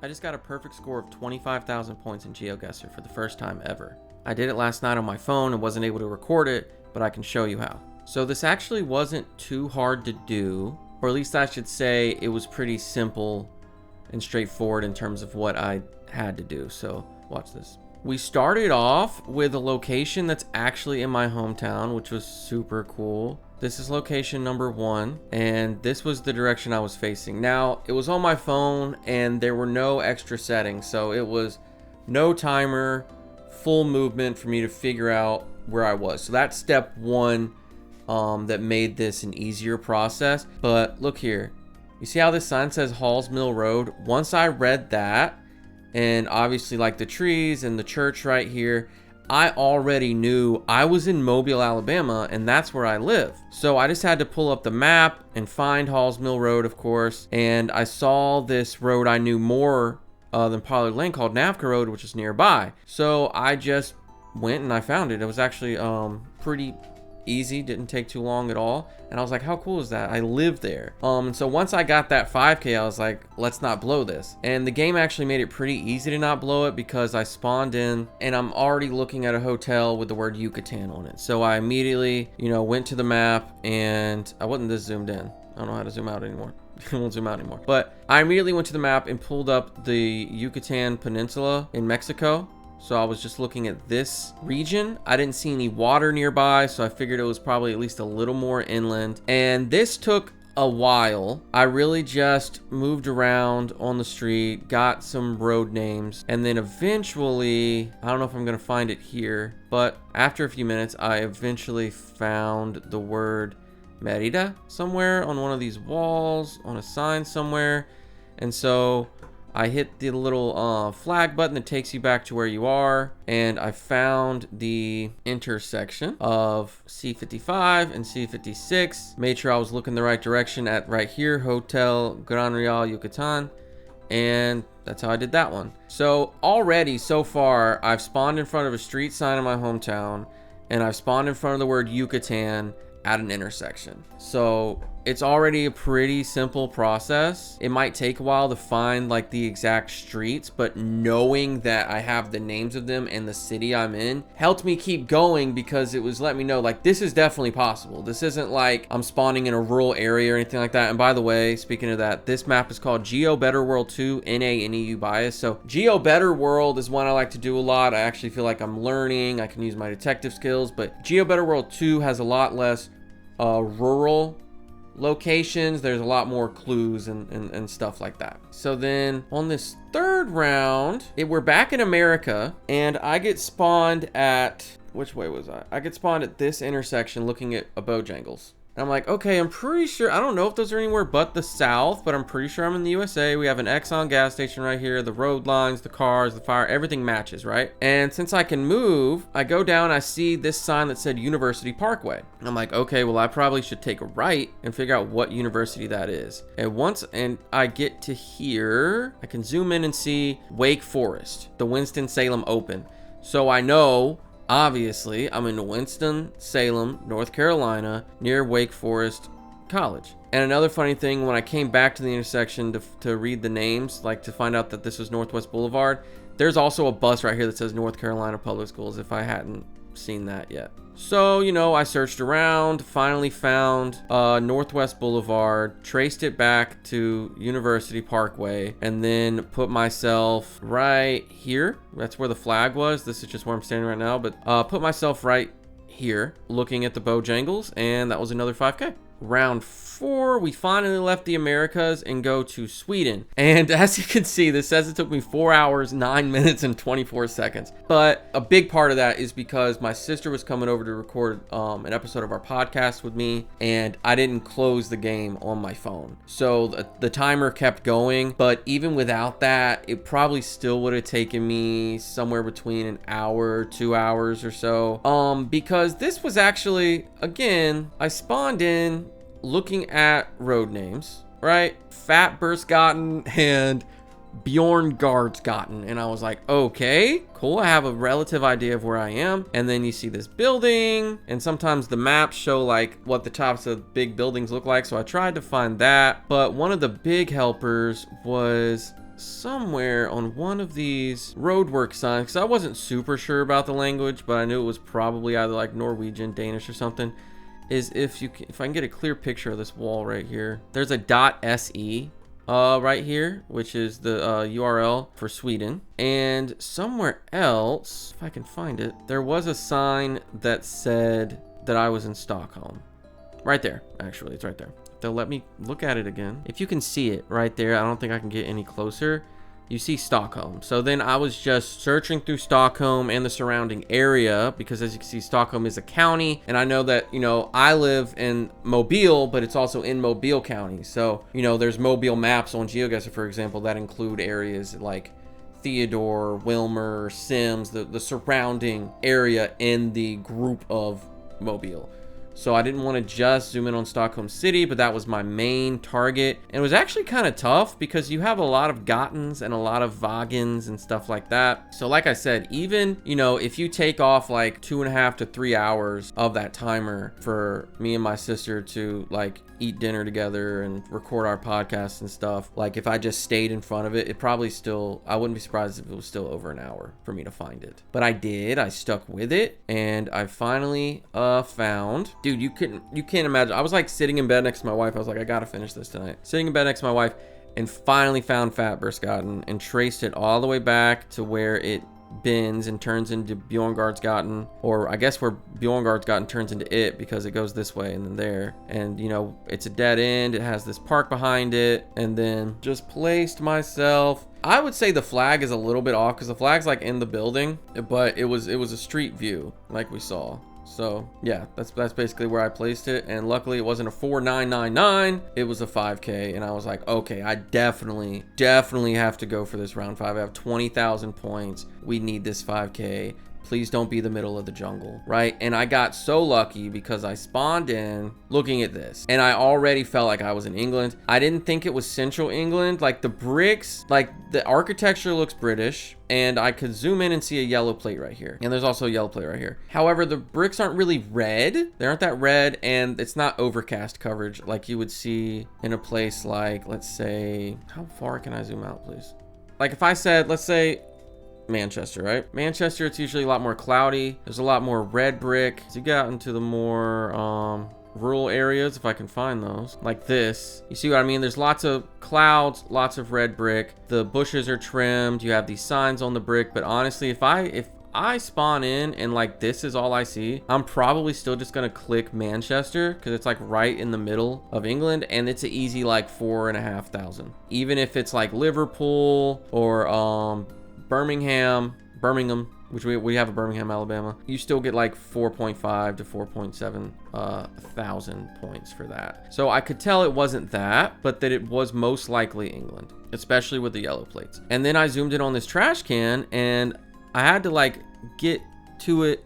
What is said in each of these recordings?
I just got a perfect score of 25,000 points in GeoGuessr for the first time ever. I did it last night on my phone and wasn't able to record it, but I can show you how. So this actually wasn't too hard to do, or at least I should say it was pretty simple and straightforward in terms of what I had to do. So watch this. We started off with a location that's actually in my hometown, which was super cool. This is location number 1, and this was the direction I was facing. Now, it was on my phone, and there were no extra settings, so it was no timer, full movement for me to figure out where I was. So that's step 1 that made this an easier process. But look here. You see how this sign says Halls Mill Road? Once I read that, and obviously like the trees and the church right here, I already knew I was in Mobile, Alabama, and that's where I live. So I just had to pull up the map and find Halls Mill Road, of course. And I saw this road I knew more than Pollard Lane called Navka Road, which is nearby. So I just went and I found it. It was actually pretty easy, didn't take too long at all. And I was like, how cool is that? I live there. And so once I got that 5K, I was like, let's not blow this. And the game actually made it pretty easy to not blow it because I spawned in and I'm already looking at a hotel with the word Yucatan on it. So I immediately, went to the map, and I wasn't this zoomed in. I don't know how to zoom out anymore. I won't zoom out anymore. But I immediately went to the map and pulled up the Yucatan Peninsula in Mexico. So I was just looking at this region. I didn't see any water nearby, so I figured it was probably at least a little more inland. And this took a while. I really just moved around on the street, got some road names, and then eventually, I don't know if I'm gonna find it here, but after a few minutes, I eventually found the word Merida somewhere on one of these walls, on a sign somewhere. And so I hit the little flag button that takes you back to where you are, and I found the intersection of C55 and C56. Made sure I was looking the right direction at right here, Hotel Gran Real Yucatan, and that's how I did that one. So already, so far, I've spawned in front of a street sign in my hometown, and I've spawned in front of the word Yucatan at an intersection. So it's already a pretty simple process. It might take a while to find like the exact streets, but knowing that I have the names of them and the city I'm in helped me keep going, because it was letting me know like this is definitely possible. This isn't like I'm spawning in a rural area or anything like that. And by the way, speaking of that, this map is called GeoBetter World 2 NA bias. So GeoBetter World is one I like to do a lot. I actually feel like I'm learning. I can use my detective skills, but GeoBetter World 2 has a lot less rural locations. There's a lot more clues and stuff like that. So then on this third round, we're back in America, and I get spawned at, which way was I? I get spawned at this intersection looking at a Bojangles. And I'm like, okay, I'm pretty sure, I don't know if those are anywhere but the south, but I'm pretty sure I'm in the USA. We have an Exxon gas station right here. The road lines, the cars, the fire, everything matches, right? And since I can move, I go down, I see this sign that said University Parkway. I'm like, okay, well, I probably should take a right and figure out what university that is. And I get to here, I can zoom in and see Wake Forest, the Winston-Salem Open. So I know, obviously, I'm in Winston-Salem, North Carolina, near Wake Forest College. And another funny thing, when I came back to the intersection to read the names, like to find out that this was Northwest Boulevard, there's also a bus right here that says North Carolina Public Schools, if I hadn't seen that yet. So, I searched around, finally found Northwest Boulevard, traced it back to University Parkway, and then put myself right here. That's where the flag was. This is just where I'm standing right now, but put myself right here looking at the Bojangles, and that was another 5K. Round 4, we finally left the Americas and go to Sweden. And as you can see, this says it took me 4 hours, 9 minutes, and 24 seconds. But a big part of that is because my sister was coming over to record an episode of our podcast with me, and I didn't close the game on my phone. So the timer kept going, but even without that, it probably still would have taken me somewhere between an hour, 2 hours or so. Because this was actually, again, I spawned in looking at road names, right? Fat Berskaten and Bjorngardsgaten. And I was like, okay, cool. I have a relative idea of where I am. And then you see this building, and sometimes the maps show like what the tops of big buildings look like. So I tried to find that. But one of the big helpers was somewhere on one of these roadwork signs, because I wasn't super sure about the language, but I knew it was probably either like Norwegian, Danish or something, is if I can get a clear picture of this wall right here, there's a .se right here, which is the URL for Sweden. And somewhere else, if I can find it, there was a sign that said that I was in Stockholm. Right there, actually, it's right there. They'll let me look at it again. If you can see it right there, I don't think I can get any closer. You see Stockholm. So then I was just searching through Stockholm and the surrounding area, because as you can see, Stockholm is a county. And I know that, you know, I live in Mobile, but it's also in Mobile County. So, you know, there's Mobile maps on GeoGuessr, for example, that include areas like Theodore, Wilmer, Sims, the surrounding area in the group of Mobile. So I didn't want to just zoom in on Stockholm City, but that was my main target. And it was actually kind of tough because you have a lot of Gottens and a lot of Wagens and stuff like that. So like I said, even, you know, if you take off like 2.5 to 3 hours of that timer for me and my sister to like eat dinner together and record our podcast and stuff, like if I just stayed in front of it, it probably still, I wouldn't be surprised if it was still over an hour for me to find it. But I did, I stuck with it, and I finally found, dude, you can't imagine. I was like sitting in bed next to my wife. I was like, I gotta finish this tonight. Sitting in bed next to my wife, and finally found Fatbergsgaten and traced it all the way back to where it bends and turns into Bjorngardsgaten, or I guess where Bjorngardsgaten turns into it, because it goes this way and then there. And you know, it's a dead end, it has this park behind it, and then just placed myself. I would say the flag is a little bit off because the flag's like in the building, but it was a street view like we saw. So yeah, that's basically where I placed it. And luckily it wasn't a 4999, it was a 5K. And I was like, okay, I definitely have to go for this round 5. I have 20,000 points. We need this 5K. Please don't be the middle of the jungle, right? And I got so lucky because I spawned in looking at this, and I already felt like I was in England. I didn't think it was central England. Like the bricks, like the architecture looks British, and I could zoom in and see a yellow plate right here. And there's also a yellow plate right here. However, the bricks aren't really red. They aren't that red, and it's not overcast coverage like you would see in a place like, let's say, how far can I zoom out, please? Like if I said, let's say, Manchester, right? Manchester, it's usually a lot more cloudy. There's a lot more red brick. As you get out into the more rural areas, if I can find those, like this, you see what I mean? There's lots of clouds, lots of red brick. The bushes are trimmed. You have these signs on the brick. But honestly, if I spawn in and like this is all I see, I'm probably still just gonna click Manchester because it's like right in the middle of England, and it's an easy like 4,500. Even if it's like Liverpool or Birmingham, which we have a Birmingham, Alabama, you still get like 4.5 to 4.7 thousand points for that. So I could tell it wasn't that, but that it was most likely England, especially with the yellow plates. And then I zoomed in on this trash can, and I had to like get to it.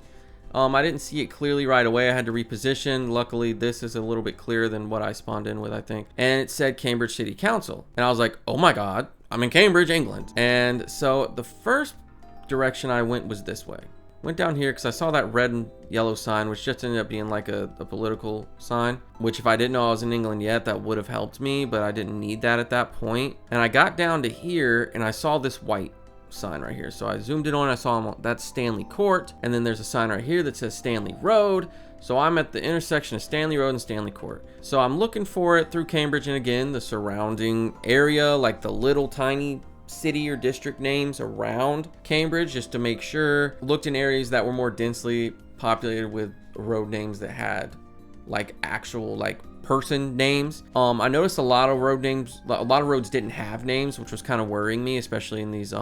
I didn't see it clearly right away. I had to reposition. Luckily, this is a little bit clearer than what I spawned in with, I think. And it said Cambridge City Council. And I was like, oh my God, I'm in Cambridge, England. And so the first direction I went was this way. Went down here because I saw that red and yellow sign, which just ended up being like a political sign, which if I didn't know I was in England yet, that would have helped me, but I didn't need that at that point. And I got down to here and I saw this white sign right here. So I zoomed in on, I saw that's Stanley Court. And then there's a sign right here that says Stanley Road. So I'm at the intersection of Stanley Road and Stanley Court. So I'm looking for it through Cambridge and again, the surrounding area, like the little tiny city or district names around Cambridge, just to make sure. Looked in areas that were more densely populated with road names that had like actual like person names. I noticed a lot of road names, a lot of roads didn't have names, which was kind of worrying me, especially in these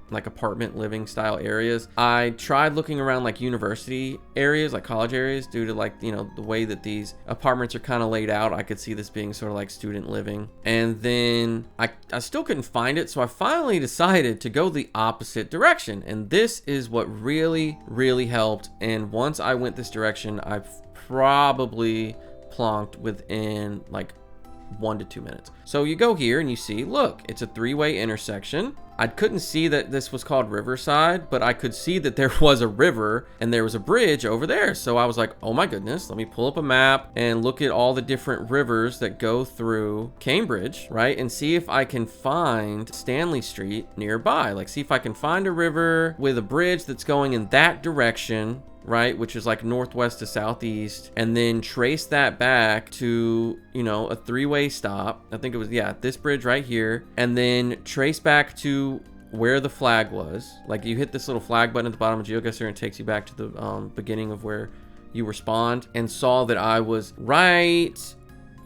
like apartment living style areas. I tried looking around like university areas, like college areas, due to like, you know, the way that these apartments are kind of laid out. I could see this being sort of like student living. And then I still couldn't find it, so I finally decided to go the opposite direction. And this is what really helped. And once I went this direction, I probably plonked within like 1 to 2 minutes. So you go here and you see, look, it's a 3-way intersection. I couldn't see that this was called Riverside, but I could see that there was a river and there was a bridge over there. So I was like, oh my goodness, let me pull up a map and look at all the different rivers that go through Cambridge, right? And see if I can find Stanley Street nearby. Like, see if I can find a river with a bridge that's going in that direction, right, which is like northwest to southeast, and then trace that back to, you know, a three-way stop. I think it was, yeah, this bridge right here, and then trace back to where the flag was. Like, you hit this little flag button at the bottom of GeoGuessr and it takes you back to the beginning of where you respawned, and saw that I was right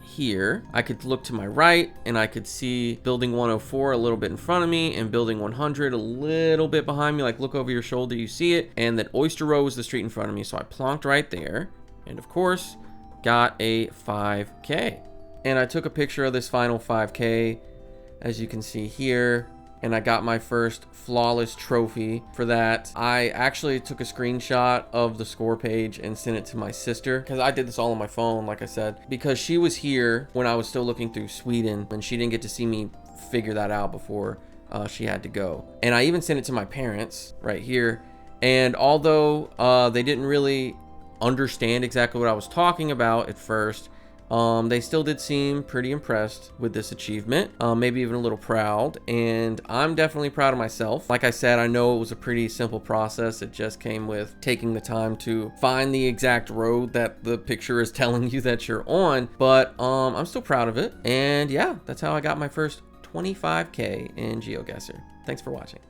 here. I could look to my right and I could see building 104 a little bit in front of me and building 100 a little bit behind me. Like, look over your shoulder, you see it, and that Oyster Row was the street in front of me. So I plonked right there and of course got a 5K, and I took a picture of this final 5K as you can see here, and I got my first flawless trophy for that. I actually took a screenshot of the score page and sent it to my sister, because I did this all on my phone, like I said, because she was here when I was still looking through Sweden, and she didn't get to see me figure that out before she had to go. And I even sent it to my parents right here, and although they didn't really understand exactly what I was talking about at first, they still did seem pretty impressed with this achievement, maybe even a little proud, and I'm definitely proud of myself. Like I said, I know it was a pretty simple process. It just came with taking the time to find the exact road that the picture is telling you that you're on, but I'm still proud of it. And yeah, that's how I got my first 25K in GeoGuessr. Thanks for watching.